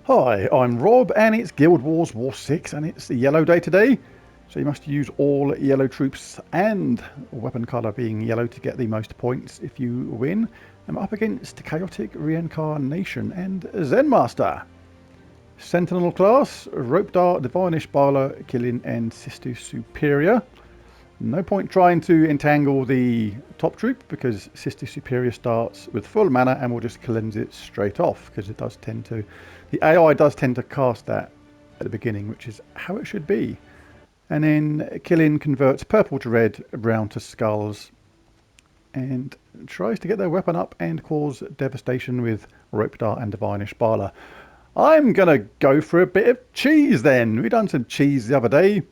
Hi, I'm Rob, and it's Guild Wars War 6, and it's the yellow day today. So you must use all yellow troops and weapon colour being yellow to get the most points if you win. I'm up against Chaotic Reincarnation and Zen Master. Sentinel class, Rope Dart, Divinish Barla, Killing, and Sister Superior. No point trying to entangle the top troop because Sister Superior starts with full mana and will just cleanse it straight off because it does tend to, the AI does tend to cast that at the beginning, which is how it should be. And then Killing converts purple to red, brown to skulls, and tries to get their weapon up and cause devastation with Rope Dart and Divinish Barla. I'm gonna go for a bit of cheese then. We done some cheese the other day.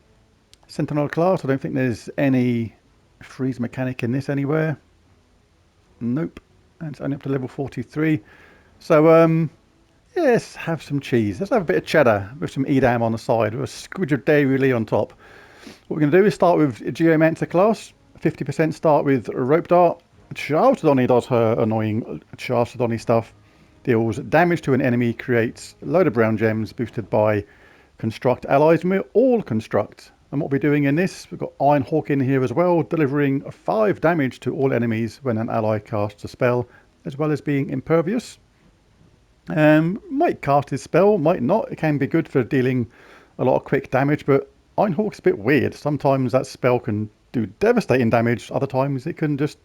Sentinel class, I don't think there's any freeze mechanic in this anywhere. Nope. And it's only up to level 43. So, yes, have some cheese. Let's have a bit of cheddar with some Edam on the side, with a squidge of dairy on top. What we're going to do is start with Geomancer class. 50% start with Rope Dart. Chalcedony does her annoying Chalcedony stuff. Deals damage to an enemy, creates a load of brown gems boosted by construct allies, and we're all construct. And what we're doing in this, we've got Iron Hawk in here as well, delivering 5 damage to all enemies when an ally casts a spell, as well as being impervious. Might cast his spell, might not. It can be good for dealing a lot of quick damage, but Iron Hawk's a bit weird. Sometimes that spell can do devastating damage, other times it can just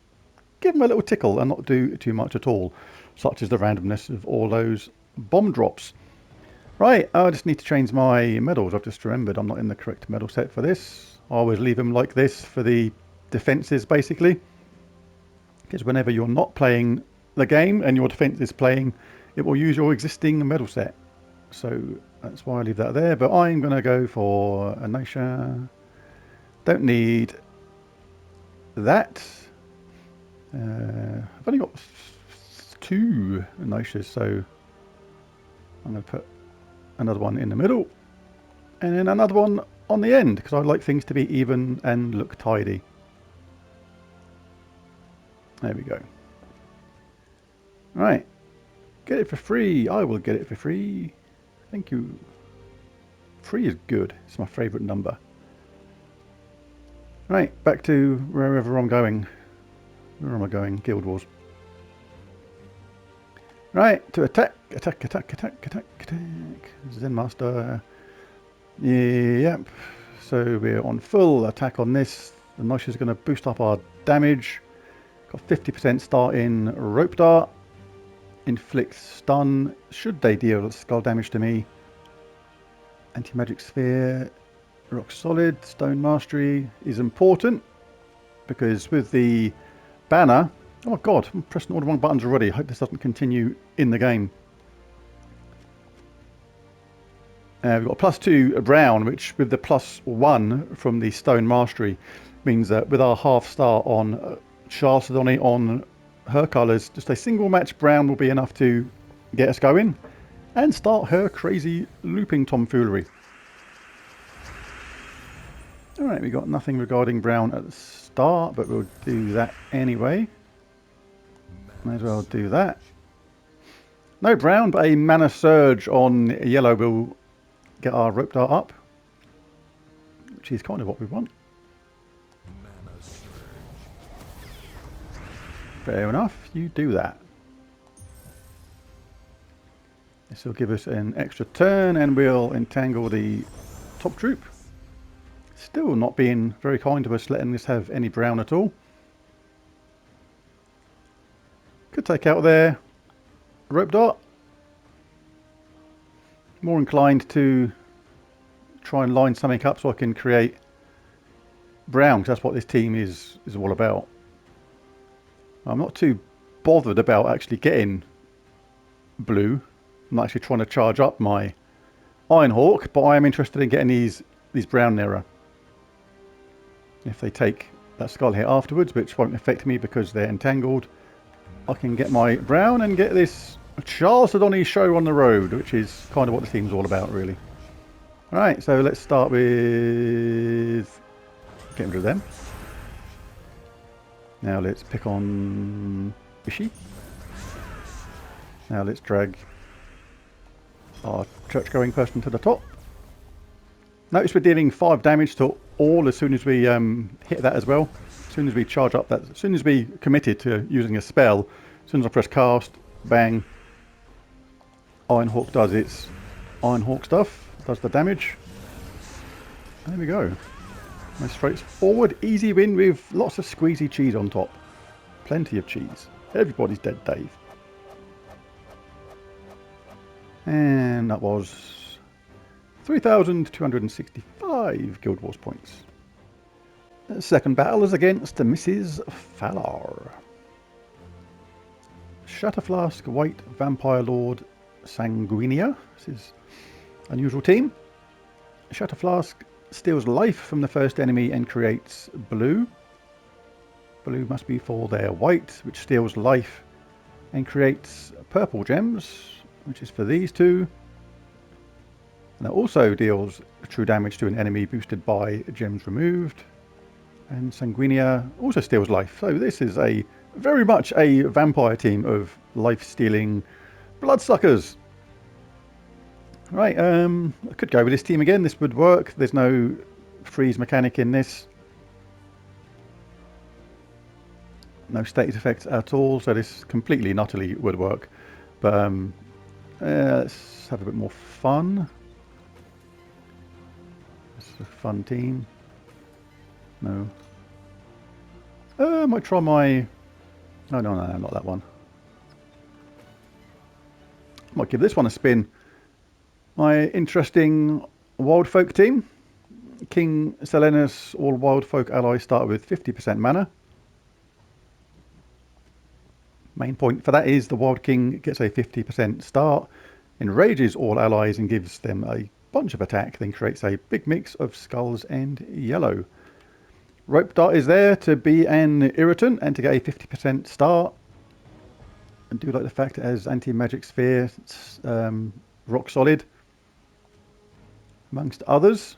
give him a little tickle and not do too much at all, such as the randomness of all those bomb drops. Right, I just need to change my medals. I've just remembered I'm not in the correct medal set for this. I always leave them like this for the defences, basically. Because whenever you're not playing the game and your defence is playing, it will use your existing medal set. So that's why I leave that there. But I'm going to go for a Naisha. Don't need that. I've only got 2 Naishas, so I'm going to put another one in the middle, and then another one on the end, because I like things to be even and look tidy. There we go. Right. Get it for free. I will get it for free. Thank you. Free is good. It's my favourite number. Right, back to wherever I'm going. Where am I going? Guild Wars. Right, to attack. Attack, attack, attack, attack, attack. Zen Master. Yep. So we're on full attack on this. The Nosh is going to boost up our damage. Got 50% start in Rope Dart. Inflict stun. Should they deal skull damage to me? Anti-magic sphere. Rock solid. Stone mastery is important. Because with the banner... Oh my god, I'm pressing all the wrong buttons already. I hope this doesn't continue in the game. We've got +2 brown, which with the +1 from the stone mastery means that with our half star on Chalcedony on her colours, just a single match brown will be enough to get us going and start her crazy looping tomfoolery. Alright, we got nothing regarding brown at the start, but we'll do that anyway. May as well do that. No brown, but a mana surge on yellow will get our Rope Dart up, which is kind of what we want. Fair enough, you do that. This will give us an extra turn and we'll entangle the top troop. Still not being very kind to us letting us have any brown at all. Could take out their Rope Dart. More inclined to try and line something up so I can create brown, because that's what this team is all about. I'm not too bothered about actually getting blue. I'm not actually trying to charge up my Iron Hawk, but I am interested in getting these brown nearer. If they take that skull hit afterwards, which won't affect me because they're entangled, I can get my brown and get this Chalcedony show on the road, which is kind of what the team's all about, really. Alright, so let's start with getting rid of them. Now let's pick on Ishi. Now let's drag our church-going person to the top. Notice we're dealing 5 damage to all as soon as we hit that as well. As soon as we charge up that, as soon as we committed to using a spell, as soon as I press cast, bang, Ironhawk does its Ironhawk stuff, does the damage. There we go. Nice straightforward, easy win with lots of squeezy cheese on top. Plenty of cheese. Everybody's dead, Dave. And that was 3,265 Guild Wars points. The second battle is against Mrs. Falar. Shatterflask, White, Vampire Lord, Sanguinia. This is an unusual team. Shatterflask steals life from the first enemy and creates blue. Blue must be for their white, which steals life and creates purple gems, which is for these two. And it also deals true damage to an enemy boosted by gems removed. And Sanguinia also steals life. So this is a very much a vampire team of life-stealing bloodsuckers. Right, I could go with this team again. This would work. There's no freeze mechanic in this. No status effects at all, so this completely and utterly would work. But let's have a bit more fun. This is a fun team. No. I might try my... Oh, no, not that one. Might give this one a spin. My interesting Wildfolk team. King Selenus, all Wildfolk allies start with 50% mana. Main point for that is the Wild King gets a 50% start, enrages all allies and gives them a bunch of attack, then creates a big mix of skulls and yellow. Ropedart is there to be an irritant and to get a 50% start. I do like the fact it has anti-magic sphere, it's, rock solid, amongst others.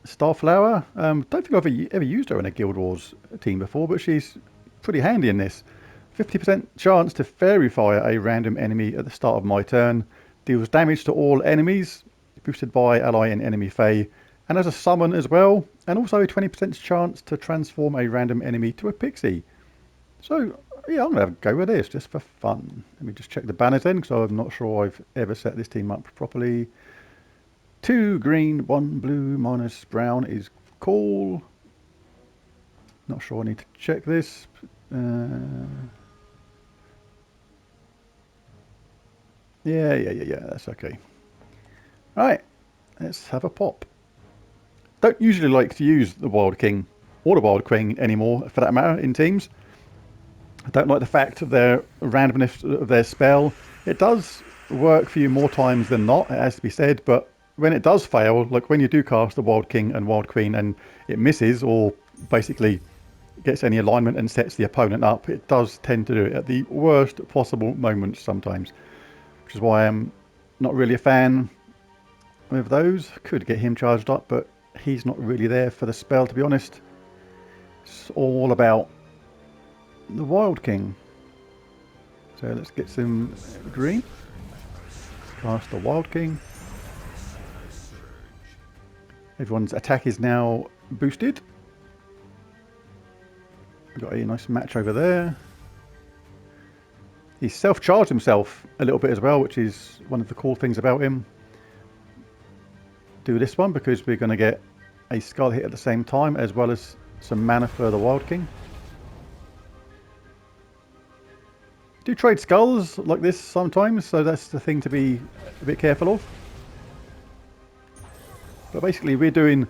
Starflower, don't think I've ever used her in a Guild Wars team before, but she's pretty handy in this. 50% chance to fairy fire a random enemy at the start of my turn. Deals damage to all enemies, boosted by ally and enemy fae, and has a summon as well, and also a 20% chance to transform a random enemy to a pixie. So yeah, I'm going to go with this just for fun. Let me just check the banners then, because I'm not sure I've ever set this team up properly. 2 green, 1 blue, minus brown is cool. Not sure I need to check this. Yeah, that's okay. Right, let's have a pop. Don't usually like to use the Wild King or the Wild Queen anymore, for that matter, in teams. I don't like the fact of their randomness of their spell. It does work for you more times than not, it has to be said, but when it does fail, like when you do cast the Wild King and Wild Queen and it misses, or basically gets any alignment and sets the opponent up, it does tend to do it at the worst possible moments sometimes, which is why I'm not really a fan of those. Could get him charged up, but he's not really there for the spell, to be honest. It's all about the Wild King. So let's get some green. Cast the Wild King. Everyone's attack is now boosted. Got a nice match over there. He self-charged himself a little bit as well, which is one of the cool things about him. Do this one because we're going to get a skull hit at the same time, as well as some mana for the Wild King. Do trade skulls like this sometimes, so that's the thing to be a bit careful of. But basically we're doing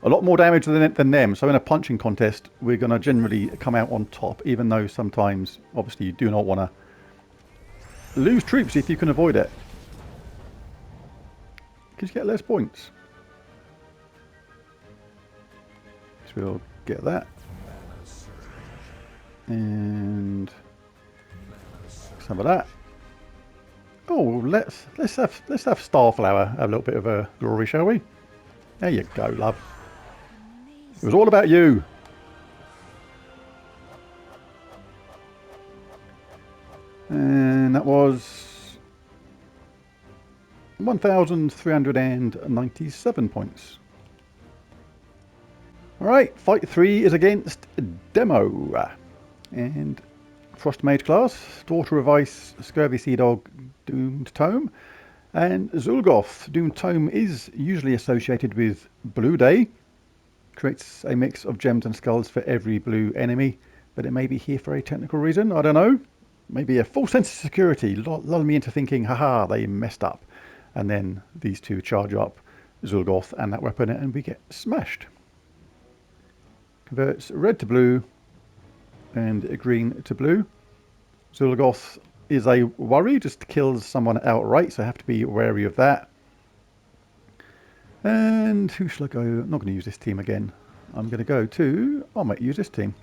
a lot more damage than them, so in a punching contest we're going to generally come out on top, even though sometimes obviously you do not want to lose troops if you can avoid it, because you get less points. So we'll get that, and some of that. Oh, let's have Starflower have a little bit of a glory, shall we? There you go, love. It was all about you. And that was 1,397 points. Alright, fight 3 is against Demo. And Frost Mage class, Daughter of Ice, Scurvy Sea Dog, Doomed Tome. And Zul'Goth. Doomed Tome is usually associated with Blue Day. Creates a mix of gems and skulls for every blue enemy. But it may be here for a technical reason, I don't know. Maybe a false sense of security, lull me into thinking, haha, they messed up. And then these two charge up Zul'Goth and that weapon and we get smashed. Converts red to blue and green to blue. Zul'Goth is a worry, just kills someone outright, so I have to be wary of that. And who shall I go? I'm not going to use this team again. I'm going to go to... I might use this team.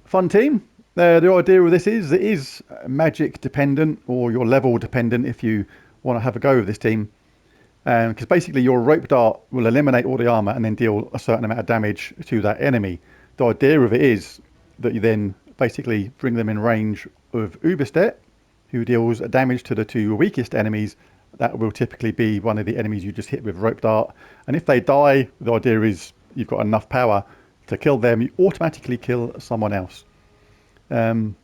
Fun team. The idea of this is, it is magic dependent, or your level dependent if you want to have a go with this team. Because basically your rope dart will eliminate all the armor and then deal a certain amount of damage to that enemy. The idea of it is that you then basically bring them in range of Ubastet, who deals damage to the two weakest enemies. That will typically be one of the enemies you just hit with rope dart. And if they die, the idea is you've got enough power to kill them, you automatically kill someone else. And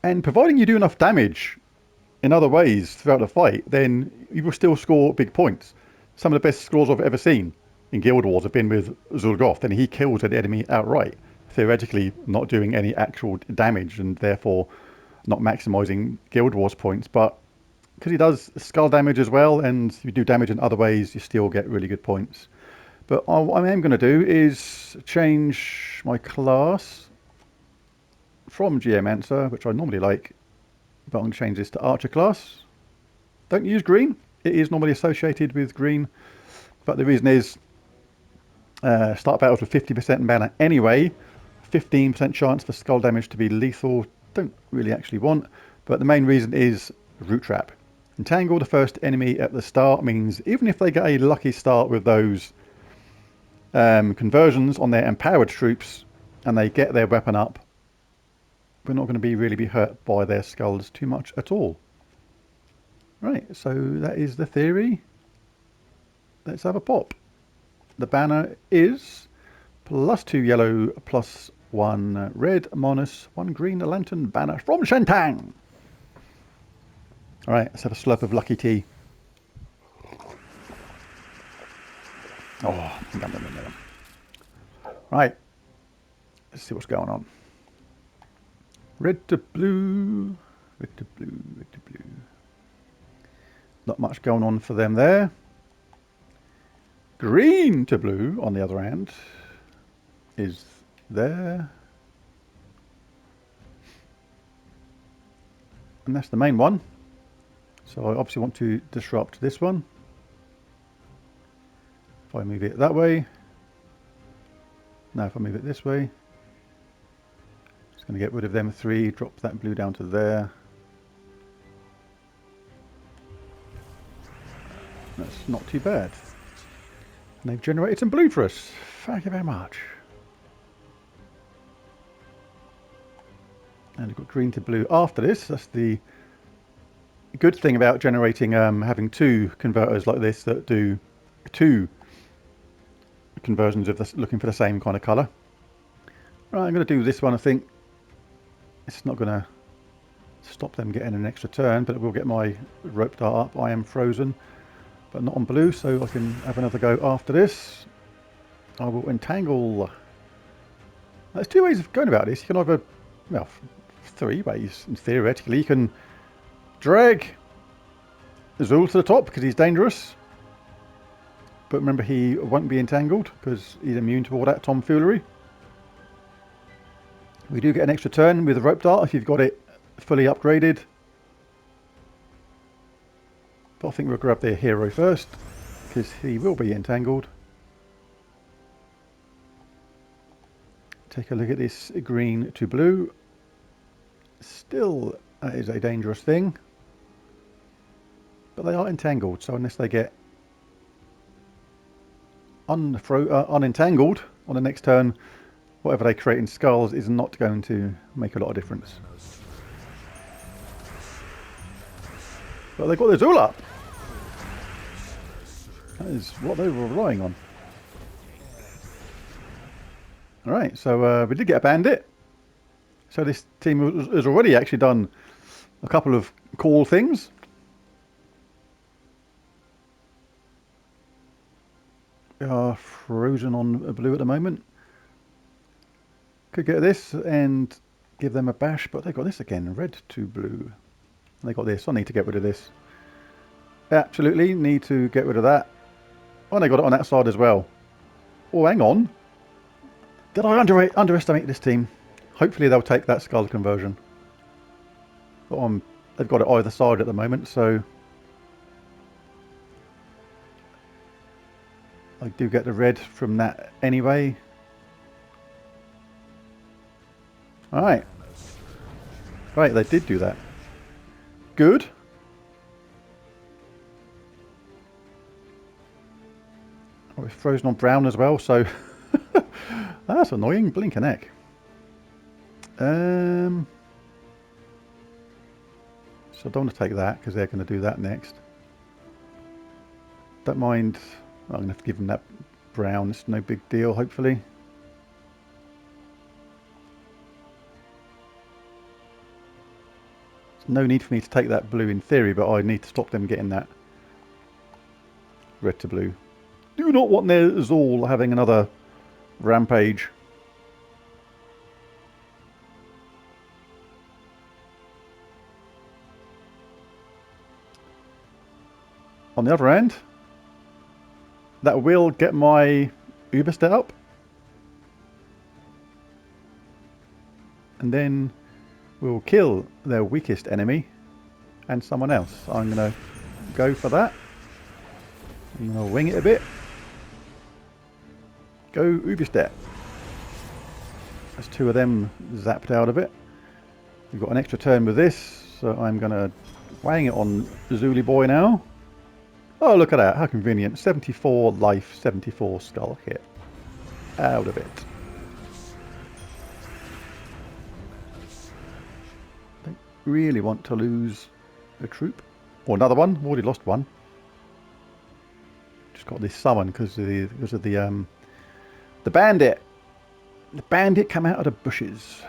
providing you do enough damage in other ways throughout the fight, then you will still score big points. Some of the best scores I've ever seen in Guild Wars have been with Zul'Goth, and he kills an enemy outright, theoretically not doing any actual damage and therefore not maximising Guild Wars points. But because he does skull damage as well, and you do damage in other ways, you still get really good points. But what I am going to do is change my class from Geomancer, which I normally like, but I'm going to change this to Archer class. Don't use green. It is normally associated with green, but the reason is start battles with 50% mana anyway, 15% chance for skull damage to be lethal. Don't really actually want, but the main reason is root trap. Entangle the first enemy at the start means even if they get a lucky start with those conversions on their empowered troops and they get their weapon up, we're not going to really be hurt by their skulls too much at all. Right, so that is the theory. Let's have a pop. The banner is +2 yellow, +1 red, -1 green lantern banner from Shentang. Alright, let's have a slurp of lucky tea. Oh, yum, yum, yum, yum. Right, let's see what's going on. Red to blue, red to blue, red to blue. Not much going on for them there. Green to blue, on the other hand, is there. And that's the main one. So I obviously want to disrupt this one. If I move it that way. Now if I move it this way. Just going to get rid of them three, drop that blue down to there. That's not too bad. And they've generated some blue for us. Thank you very much. And we've got green to blue after this. That's the good thing about generating, having two converters like this that do two conversions of this, looking for the same kind of colour. Right, I'm going to do this one. I think it's not going to stop them getting an extra turn, but it will get my rope dart up. I am frozen, but not on blue, so I can have another go after this. I will entangle. There's two ways of going about this. You can either, well, three ways theoretically. You can drag Zul to the top because he's dangerous, but remember he won't be entangled because he's immune to all that tomfoolery. We do get an extra turn with the rope dart if you've got it fully upgraded. But I think we'll grab their hero first because he will be entangled. Take a look at this green to blue. Still, that is a dangerous thing. But they are entangled, so unless they get unentangled on the next turn, whatever they create in skulls is not going to make a lot of difference. But they got this all up. That is what they were relying on. Alright, so we did get a bandit. So this team has already actually done a couple of cool things. We are frozen on blue at the moment. Could get this and give them a bash, but they got this again, red to blue. They got this. I need to get rid of this. Absolutely need to get rid of that. Oh, they got it on that side as well. Oh, hang on. Did I underestimate this team? Hopefully they'll take that skull conversion. But they've got it either side at the moment, so I do get the red from that anyway. Alright. Right, they did do that. Good. Oh, it's frozen on brown as well, so that's annoying. Blinking heck. So I don't want to take that because they're going to do that next. Don't mind. I'm going to have to give them that brown. It's no big deal, hopefully. There's no need for me to take that blue in theory, but I need to stop them getting that red to blue. Do not want their Zol having another rampage. On the other end, that will get my Ubastet up. And then we'll kill their weakest enemy and someone else. I'm going to go for that. I'm going to wing it a bit. Go Ubastet. There's two of them zapped out of it. We've got an extra turn with this, so I'm going to wang it on Zuli Boy now. Oh, look at that. How convenient. 74 life, 74 skull hit. Out of it. Don't really want to lose a troop. Or another one. Already lost one. Just got this summon because of the bandit. The bandit come out of the bushes.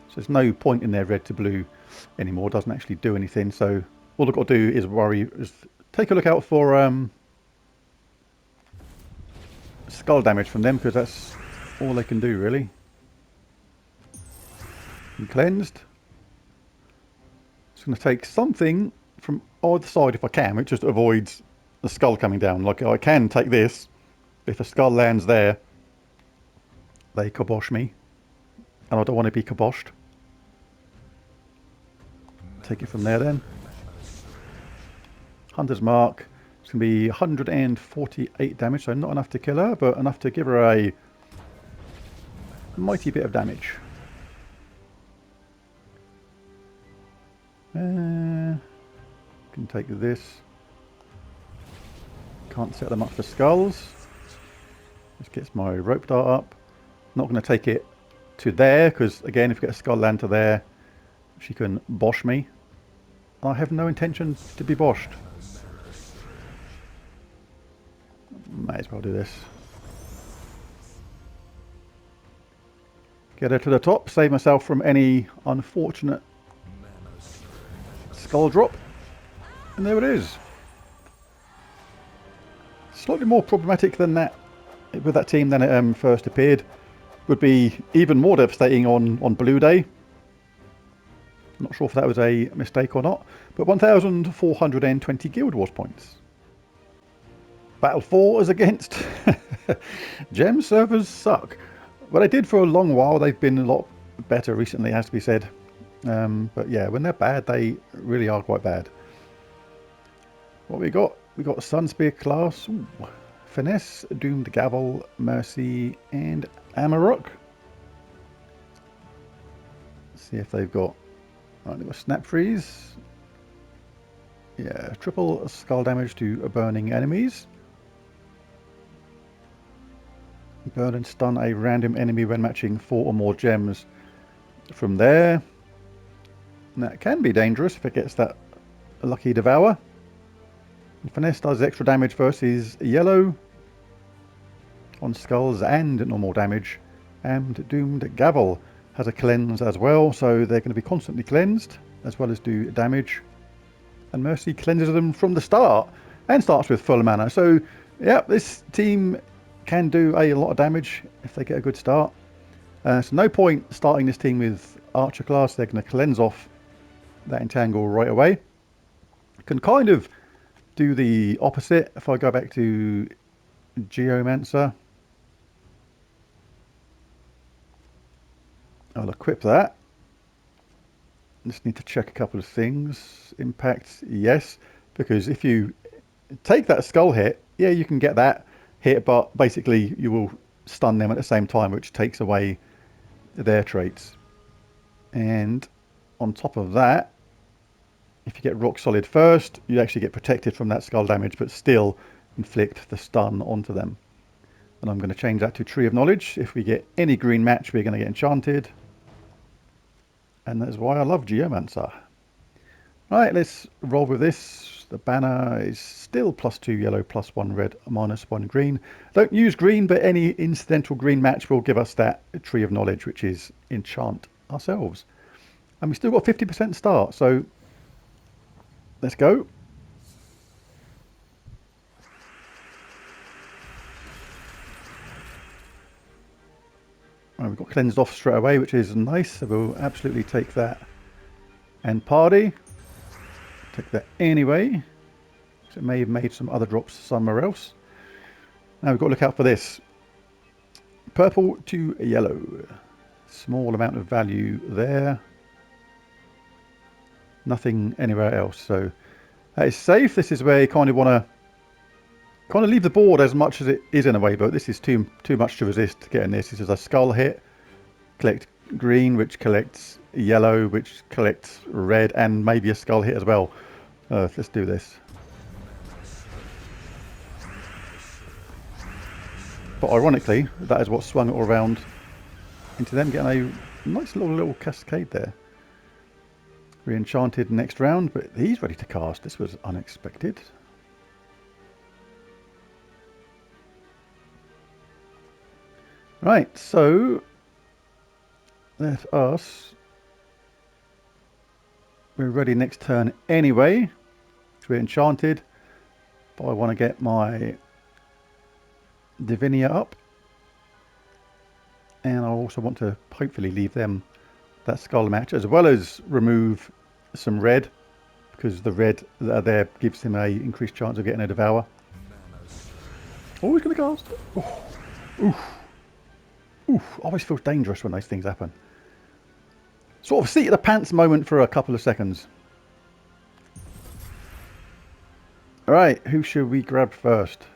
So there's no point in their red to blue anymore. It doesn't actually do anything. So all I've got to do is take a look out for skull damage from them, because that's all they can do really. And cleansed. Just going to take something from either side if I can, which just avoids the skull coming down. Like I can take this. If a skull lands there, they kibosh me. And I don't want to be kiboshed. Take it from there then. Hunter's Mark. It's going to be 148 damage, so not enough to kill her, but enough to give her a mighty bit of damage. Can take this. Can't set them up for skulls. This gets my rope dart up. Not going to take it to there, because again, if we get a skull land to there, she can bosh me. I have no intention to be boshed. Might as well do this. Get her to the top, save myself from any unfortunate skull drop. And there it is. Slightly more problematic than that with that team than it first appeared. Would be even more devastating on Blue Day. Not sure if that was a mistake or not. But 1,420 Guild Wars points. Battle 4 is against. Gem servers suck. Well, they did for a long while. They've been a lot better recently, has to be said. But yeah, when they're bad, they really are quite bad. What we got? We got Sunspear class. Ooh. Finesse, Doomed Gavel, Mercy, and Amarok. Let's see if they've got... Right, they've got Snap Freeze. Yeah, triple skull damage to burning enemies. Burn and stun a random enemy when matching 4 or more gems from there. And that can be dangerous if it gets that lucky devour. And finesse does extra damage versus yellow on skulls and normal damage. And Doomed Gavel has a cleanse as well, so they're going to be constantly cleansed as well as do damage. And Mercy cleanses them from the start and starts with full mana. So yeah, this team can do a lot of damage if they get a good start. So no point starting this team with Archer class. They're going to cleanse off that Entangle right away. Can kind of do the opposite if I go back to Geomancer. I'll equip that. Just need to check a couple of things. Impact, yes, because if you take that skull hit, yeah, you can get that hit, but basically you will stun them at the same time, which takes away their traits. And on top of that, if you get rock solid first, you actually get protected from that skull damage, but still inflict the stun onto them. And I'm going to change that to Tree of Knowledge. If we get any green match, we're going to get enchanted. And that's why I love Geomancer. Right, let's roll with this. The banner is still +2 yellow, +1 red, -1 green. Don't use green, but any incidental green match will give us that Tree of Knowledge, which is enchant ourselves. And we still got 50% start, so let's go. Right, we've got cleansed off straight away, which is nice, so we'll absolutely take that and party. Take that anyway, so it may have made some other drops somewhere else. Now we've got to look out for this. Purple to yellow. Small amount of value there. Nothing anywhere else, so that is safe. This is where you kind of want to leave the board as much as it is in a way, but this is too much to resist getting this. This is a skull hit. Collect green, which collects yellow, which collects red, and maybe a skull hit as well. Let's do this. But ironically, that is what swung it all around into them getting a nice little cascade there. Re-enchanted next round, but he's ready to cast. This was unexpected. Right, so let us... We're ready next turn anyway. We're enchanted, but I want to get my Divinia up. And I also want to hopefully leave them that skull match, as well as remove some red, because the red that are there gives him a increased chance of getting a devour. Oh, he's going to cast. Oh. Oof. Oof. Always feels dangerous when those things happen. Sort of seat of the pants moment for a couple of seconds. Alright, who should we grab first?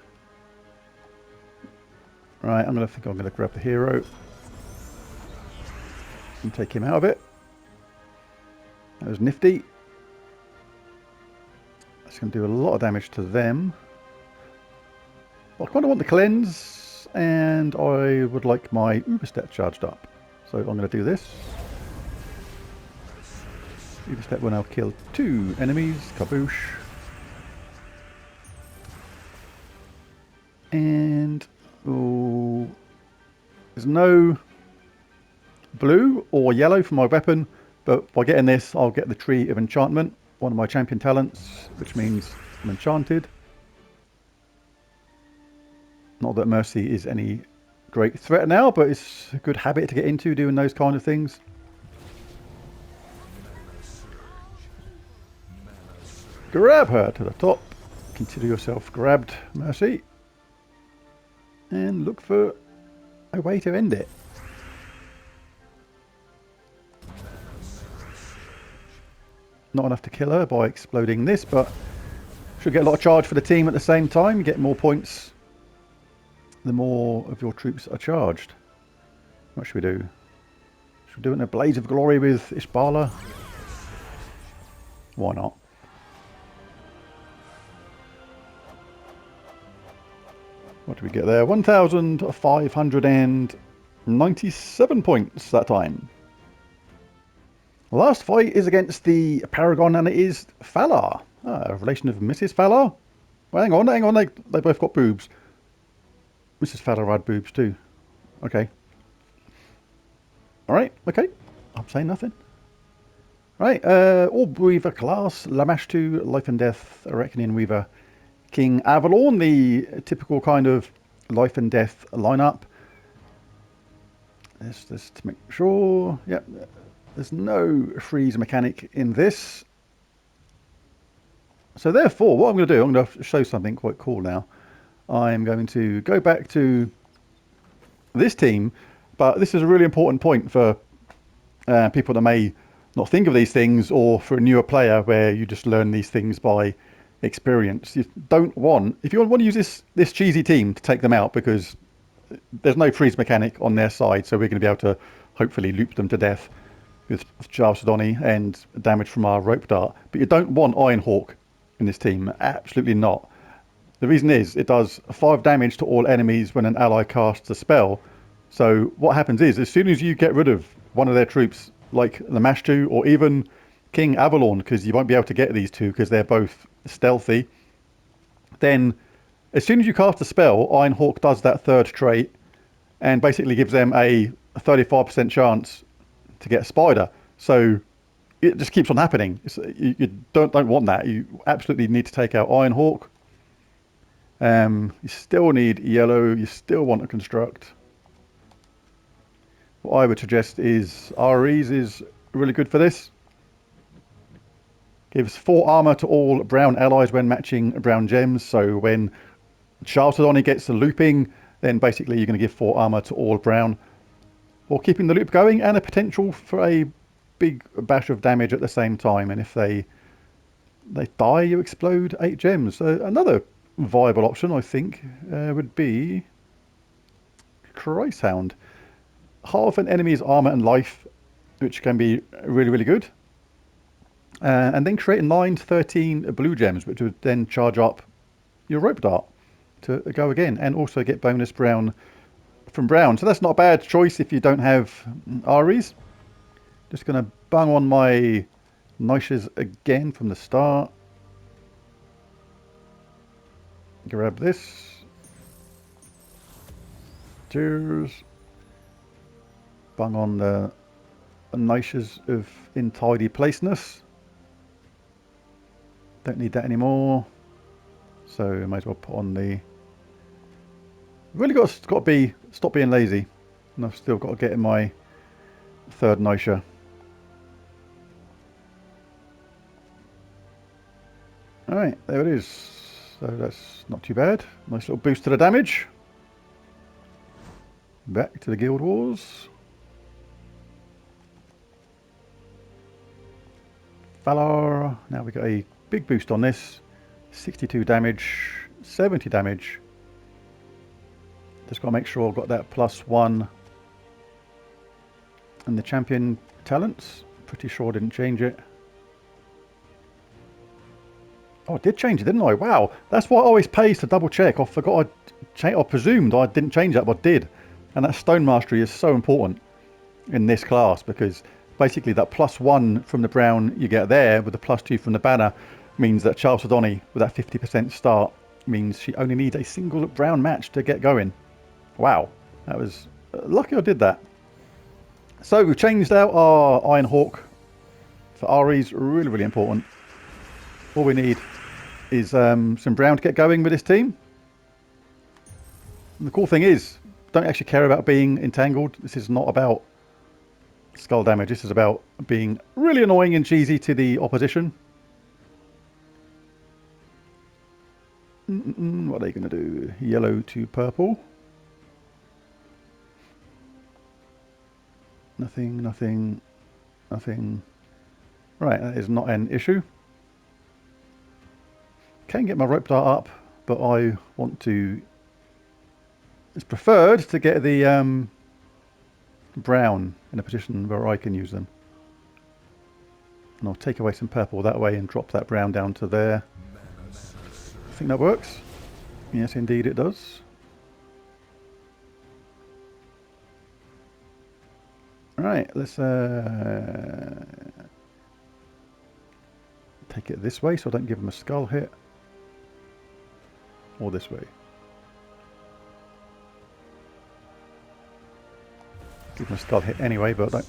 Right, I'm going to grab the hero and take him out of it. That was nifty. That's going to do a lot of damage to them. I kind of want the cleanse, and I would like my Ubastet charged up. So I'm going to do this. Ubastet will now kill 2 enemies. Kaboosh. And oh, there's no blue or yellow for my weapon, but by getting this I'll get the Tree of Enchantment, one of my champion talents, which means I'm enchanted. Not that Mercy is any great threat now, but it's a good habit to get into, doing those kind of things. Grab her to the top. Consider yourself grabbed, Mercy. And look for a way to end it. Not enough to kill her by exploding this, but should get a lot of charge for the team at the same time. You get more points the more of your troops are charged. What should we do? Should we do it in a blaze of glory with Ishbala? Why not? What did we get there? 1,597 points that time. The last fight is against the Paragon, and it is Falar. A relation of Mrs. Falar. Well, hang on, they both got boobs. Mrs. Falar had boobs too. Okay. Alright, okay. I'm saying nothing. Right, Orb Weaver class, Lamashtu, Life and Death, Reckoning Weaver, King Avalon, the typical kind of Life and Death lineup. Just to make sure, yep, there's no freeze mechanic in this. So therefore, what I'm going to do, I'm going to show something quite cool now. I'm going to go back to this team, but this is a really important point for people that may not think of these things, or for a newer player where you just learn these things by experience. You don't want, if you want to use this cheesy team to take them out, because there's no freeze mechanic on their side, so we're going to be able to hopefully loop them to death with Chalcedony and damage from our rope dart. But you don't want Iron Hawk in this team, absolutely not. The reason is it does 5 damage to all enemies when an ally casts a spell. So what happens is, as soon as you get rid of one of their troops, like the Mashtu or even King Avalon, because you won't be able to get these two because they're both stealthy, then as soon as you cast a spell, Iron Hawk does that third trait and basically gives them a 35% chance to get a spider. So it just keeps on happening. You don't want that. You absolutely need to take out Iron Hawk. You still need yellow. You still want to construct. What I would suggest is Ahries is really good for this. Gives 4 armor to all brown allies when matching brown gems. So when Chalcedony gets the looping, then basically you're going to give 4 armor to all brown, or keeping the loop going, and a potential for a big bash of damage at the same time. And if they die, you explode 8 gems. So another viable option, I think, would be Christhound. Half an enemy's armor and life, which can be really, really good. And then create 9 to 13 blue gems, which would then charge up your rope dart to go again, and also get bonus brown from brown. So that's not a bad choice if you don't have Ahries. Just going to bang on my niches again from the start. Grab this. Cheers. Bang on the niches of untidy placeness. Don't need that anymore. So I might as well put on the... Really got to stop being lazy. And I've still got to get in my third Nisha. Alright, there it is. So that's not too bad. Nice little boost to the damage. Back to the Guild Wars. Valar. Now we got a big boost on this. 62 damage, 70 damage. Just got to make sure I've got that +1. And the champion talents. Pretty sure I didn't change it. Oh, I did change it, didn't I? Wow, that's why it always pays to double check. I forgot I presumed I didn't change that, but I did. And that stone mastery is so important in this class, because basically that +1 from the brown you get there with the +2 from the banner means that Chalcedony with that 50% start means she only needs a single brown match to get going. Wow, that was lucky I did that. So we've changed out our Iron Hawk for Ahries. Really, really important. All we need is some brown to get going with this team. And the cool thing is, don't actually care about being entangled. This is not about skull damage. This is about being really annoying and cheesy to the opposition. What are they going to do? Yellow to purple. Nothing, nothing, nothing. Right, that is not an issue. Can get my rope dart up, but I want to... It's preferred to get the brown in a position where I can use them. And I'll take away some purple that way and drop that brown down to there. I think that works. Yes, indeed it does. Right, let's take it this way so I don't give them a skull hit. Or this way. Give them a skull hit anyway, but I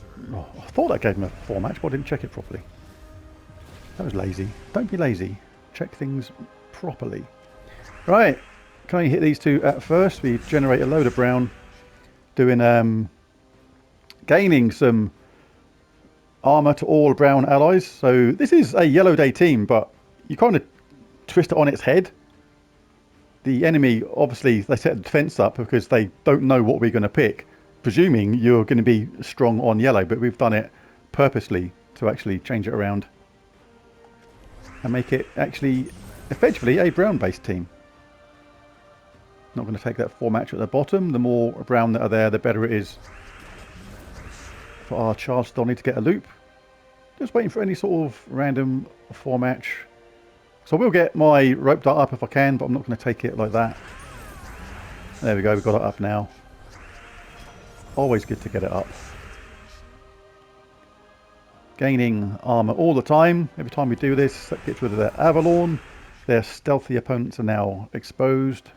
thought that gave them a 4 match, but I didn't check it properly. That was lazy. Don't be lazy. Check things properly. Right, can I hit these two at first? We generate a load of brown, doing gaining some armor to all brown allies. So this is a yellow day team, but you kind of twist it on its head. The enemy, obviously, they set the defense up because they don't know what we're going to pick, presuming you're going to be strong on yellow, but we've done it purposely to actually change it around and make it actually effectively a brown based team. Not going to take that 4 match at the bottom. The more brown that are there, the better it is for our charge Donny to get a loop. Just waiting for any sort of random 4 match. So I will get my rope dart up if I can, but I'm not going to take it like that. There we go, we've got it up now. Always good to get it up. Gaining armor all the time. Every time we do this, that gets rid of their Avalon. Their stealthy opponents are now exposed.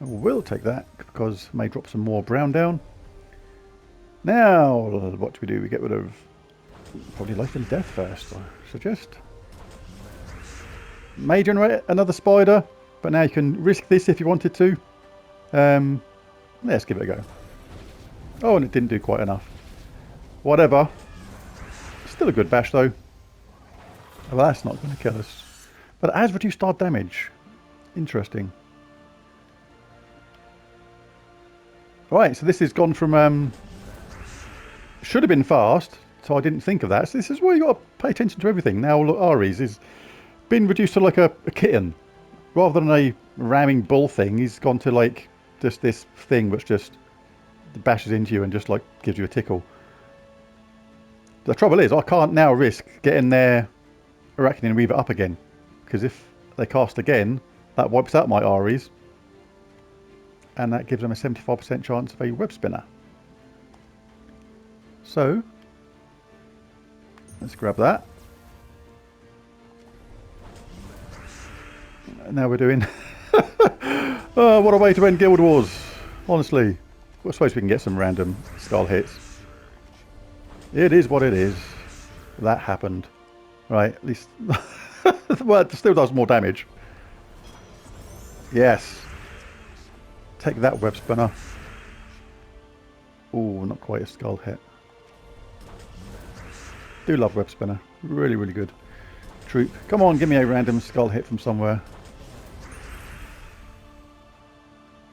We'll take that because it may drop some more brown down. Now, what do? We get rid of probably life and death first, I suggest. May generate another spider, but now you can risk this if you wanted to. Let's give it a go. Oh, and it didn't do quite enough. Whatever. Still a good bash though. Well, that's not going to kill us. But it has reduced our damage. Interesting. Right, so this has gone from... should have been fast, so I didn't think of that. So this is where you got to pay attention to everything. Now look, Ahries is been reduced to like a kitten. Rather than a ramming bull thing, he's gone to like just this thing which just bashes into you and just like gives you a tickle. The trouble is, I can't now risk getting their Arachnian Weaver up again. Because if they cast again, that wipes out my Ahries. And that gives them a 75% chance of a web spinner. So, let's grab that. Now we're doing... oh, what a way to end Guild Wars. Honestly. I suppose we can get some random skull hits. It is what it is. That happened. Right, at least... well, it still does more damage. Yes. Take that, web spinner. Oh, not quite a skull hit. Do love web spinner. Really, really good. Troop. Come on, give me a random skull hit from somewhere.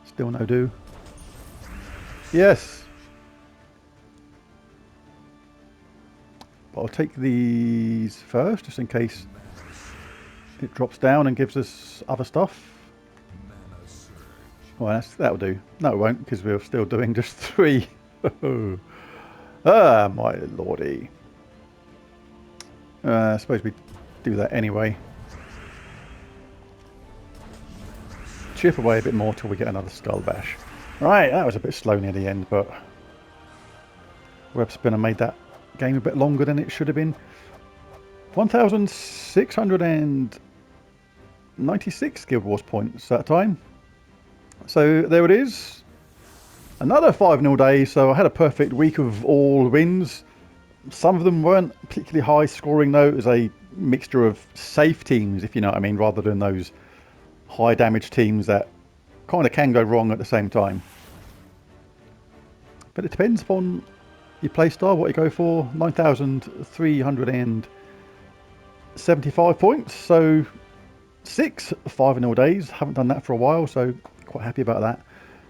Still no do. Yes. But I'll take these first, just in case it drops down and gives us other stuff. Well, that'll do. No, it won't, because we're still doing just 3. Ah, my lordy. I suppose we do that anyway. Chip away a bit more till we get another skull bash. Right, that was a bit slow near the end, but web spinner made that game a bit longer than it should have been. 1,696 Guild Wars points that time. So there it is. Another 5-0 day, so I had a perfect week of all wins. Some of them weren't particularly high scoring though. It was a mixture of safe teams, if you know what I mean, rather than those high damage teams that kind of can go wrong at the same time. But it depends upon your playstyle, what you go for. 9,375 points, so 6 5-0 days. Haven't done that for a while, so quite happy about that.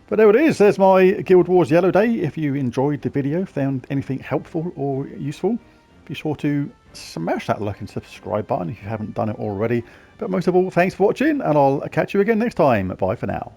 But there it is. There's my Guild Wars Yellow Day. If you enjoyed the video, found anything helpful or useful, be sure to smash that like and subscribe button if you haven't done it already. But most of all, thanks for watching, and I'll catch you again next time. Bye for now.